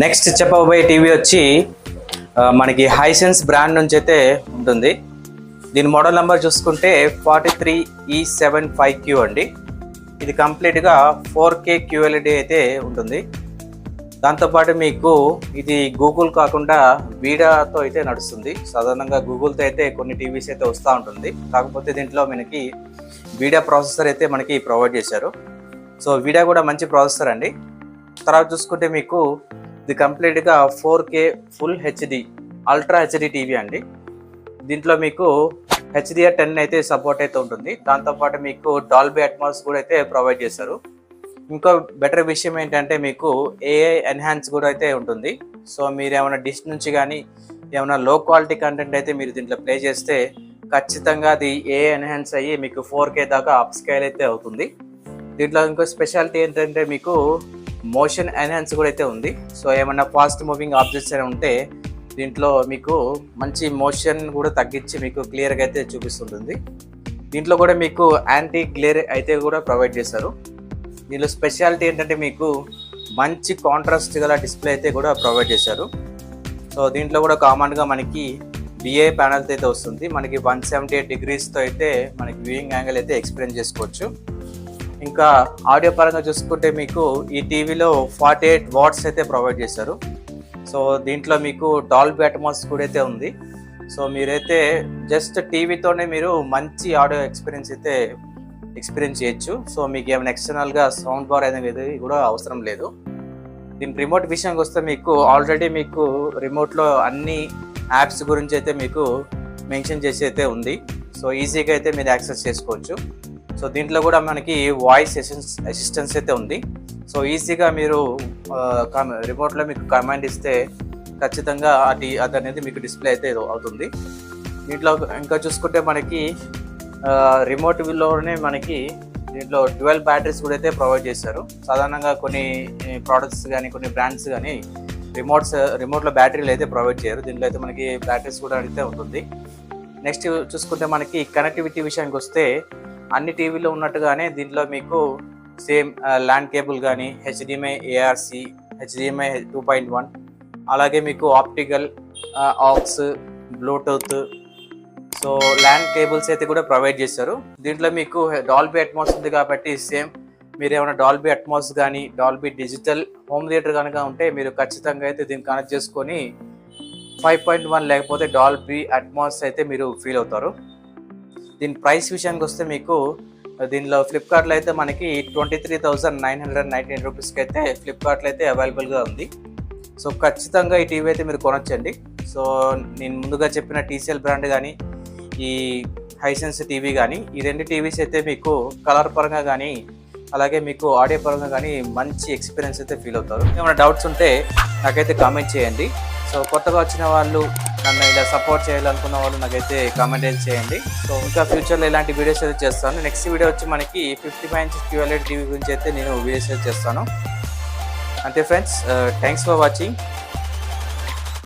Next చెప్పబోయే TV వచ్చి మనకి హైసెన్స్ బ్రాండ్ నుంచి అయితే ఉంటుంది. దీని మోడల్ నెంబర్ చూసుకుంటే 43E75Q అండి. ఇది కంప్లీట్గా 4K QLED అయితే ఉంటుంది. దాంతోపాటు మీకు ఇది గూగుల్ కాకుండా వీడాతో అయితే నడుస్తుంది. సాధారణంగా గూగుల్తో అయితే కొన్ని టీవీస్ అయితే వస్తూ ఉంటుంది, కాకపోతే దీంట్లో మనకి వీడా ప్రాసెసర్ అయితే మనకి ప్రొవైడ్ చేశారు. సో వీడా కూడా మంచి ప్రాసెసర్ అండి. తర్వాత చూసుకుంటే మీకు ఇది కంప్లీట్గా 4K full HD ultra HD TV అండి. దీంట్లో మీకు HDR10 అయితే సపోర్ట్ అయితే ఉంటుంది. దాంతోపాటు మీకు డాల్బీ అట్మాస్ కూడా అయితే ప్రొవైడ్ చేశారు. ఇంకో బెటర్ విషయం ఏంటంటే మీకు AI ఎన్హాన్స్ కూడా అయితే ఉంటుంది. సో మీరు ఏమైనా డిష్ నుంచి కానీ ఏమైనా లో క్వాలిటీ కంటెంట్ అయితే మీరు దీంట్లో ప్లే చేస్తే ఖచ్చితంగా అది AI ఎన్హాన్స్ అయ్యి మీకు 4K దాకా అప్ స్కేల్ అయితే అవుతుంది. దీంట్లో ఇంకో స్పెషాలిటీ ఏంటంటే మీకు మోషన్ ఎన్హాన్స్ కూడా అయితే ఉంది. సో ఏమైనా ఫాస్ట్ మూవింగ్ ఆబ్జెక్ట్స్ అయినా ఉంటే దీంట్లో మీకు మంచి మోషన్ కూడా తగ్గించి మీకు క్లియర్గా అయితే చూపిస్తుంటుంది. దీంట్లో కూడా మీకు యాంటీ గ్లేర్ అయితే కూడా ప్రొవైడ్ చేశారు. దీనిలో స్పెషాలిటీ ఏంటంటే మీకు మంచి కాంట్రాస్ట్ గల డిస్ప్లే అయితే కూడా ప్రొవైడ్ చేశారు. సో దీంట్లో కూడా కామన్గా మనకి BI ప్యానల్తో అయితే వస్తుంది. మనకి 178 degreesతో అయితే మనకి వ్యూయింగ్ యాంగిల్ అయితే ఎక్స్పీరియన్స్ చేసుకోవచ్చు. ఇంకా ఆడియో పరంగా చూసుకుంటే మీకు ఈ టీవీలో 48 watts అయితే ప్రొవైడ్ చేశారు. సో దీంట్లో మీకు డాల్బీ అట్మాస్ కూడా అయితే ఉంది. సో మీరైతే జస్ట్ టీవీతోనే మీరు మంచి ఆడియో ఎక్స్పీరియన్స్ చేయొచ్చు. సో మీకు ఏమైనా ఎక్స్టర్నల్గా సౌండ్ బార్ అనేది కూడా అవసరం లేదు. దీని రిమోట్ విషయానికి వస్తే మీకు ఆల్రెడీ మీకు రిమోట్లో అన్ని యాప్స్ గురించి అయితే మీకు మెన్షన్ చేసి అయితే ఉంది. సో ఈజీగా అయితే మీరు యాక్సెస్ చేసుకోవచ్చు. సో దీంట్లో కూడా మనకి వాయిస్ అసిస్టెన్స్ అయితే ఉంది. సో ఈజీగా మీరు రిమోట్లో మీకు కమాండ్ ఇస్తే ఖచ్చితంగా అది అనేది మీకు డిస్ప్లే అయితే అవుతుంది. దీంట్లో ఇంకా చూసుకుంటే మనకి రిమోట్ విలోనే మనకి దీంట్లో 12 బ్యాటరీస్ కూడా అయితే ప్రొవైడ్ చేశారు. సాధారణంగా కొన్ని ప్రోడక్ట్స్ కానీ కొన్ని బ్రాండ్స్ కానీ రిమోట్లో బ్యాటరీలు అయితే ప్రొవైడ్ చేయరు. దీంట్లో అయితే మనకి బ్యాటరీస్ కూడా అయితే ఉంటుంది. నెక్స్ట్ చూసుకుంటే మనకి కనెక్టివిటీ విషయానికి వస్తే అన్ని టీవీలో ఉన్నట్టుగానే దీంట్లో మీకు సేమ్ ల్యాండ్ కేబుల్ కానీ HDMI ARC HDMI 2.1 అలాగే మీకు optical aux Bluetooth so land cables అయితే కూడా ప్రొవైడ్ చేశారు. దీంట్లో మీకు డాల్బీ అట్మాస్ ఉంది కాబట్టి సేమ్ మీరు ఏమైనా డాల్బీ అట్మాస్ కానీ డాల్బీ డిజిటల్ హోమ్ థియేటర్ కనుక ఉంటే మీరు ఖచ్చితంగా అయితే దీన్ని కనెక్ట్ చేసుకొని 5.1 లేకపోతే డాల్బీ అట్మాస్ అయితే మీరు ఫీల్ అవుతారు. దీని ప్రైస్ విషయానికి వస్తే మీకు దీనిలో ఫ్లిప్కార్ట్లో అయితే మనకి 23,919 రూపీస్కి అయితే ఫ్లిప్కార్ట్లో అయితే అవైలబుల్గా ఉంది. సో ఖచ్చితంగా ఈ టీవీ అయితే మీరు కొనొచ్చండి. సో నేను ముందుగా చెప్పిన TCL బ్రాండ్ కానీ ఈ హైసెన్స్ టీవీ కానీ ఈ రెండు టీవీస్ అయితే మీకు కలర్ పరంగా కానీ అలాగే మీకు ఆడియో పరంగా కానీ మంచి ఎక్స్పీరియన్స్ అయితే ఫీల్ అవుతారు. ఏమైనా డౌట్స్ ఉంటే నాకైతే కామెంట్ చేయండి. సో కొత్తగా వచ్చిన వాళ్ళు నన్ను ఇలా సపోర్ట్ చేయాలనుకున్న వాళ్ళు నాకైతే కామెంట్ చేయండి. సో ఇంకా ఫ్యూచర్లో ఇలాంటి వీడియోస్ అయితే చేస్తాను. నెక్స్ట్ వీడియో వచ్చి మనకి 55 QLED టీవీ గురించి అయితే నేను వీడియోస్ అయితే చేస్తాను. అంతే ఫ్రెండ్స్, థ్యాంక్స్ ఫర్ వాచింగ్.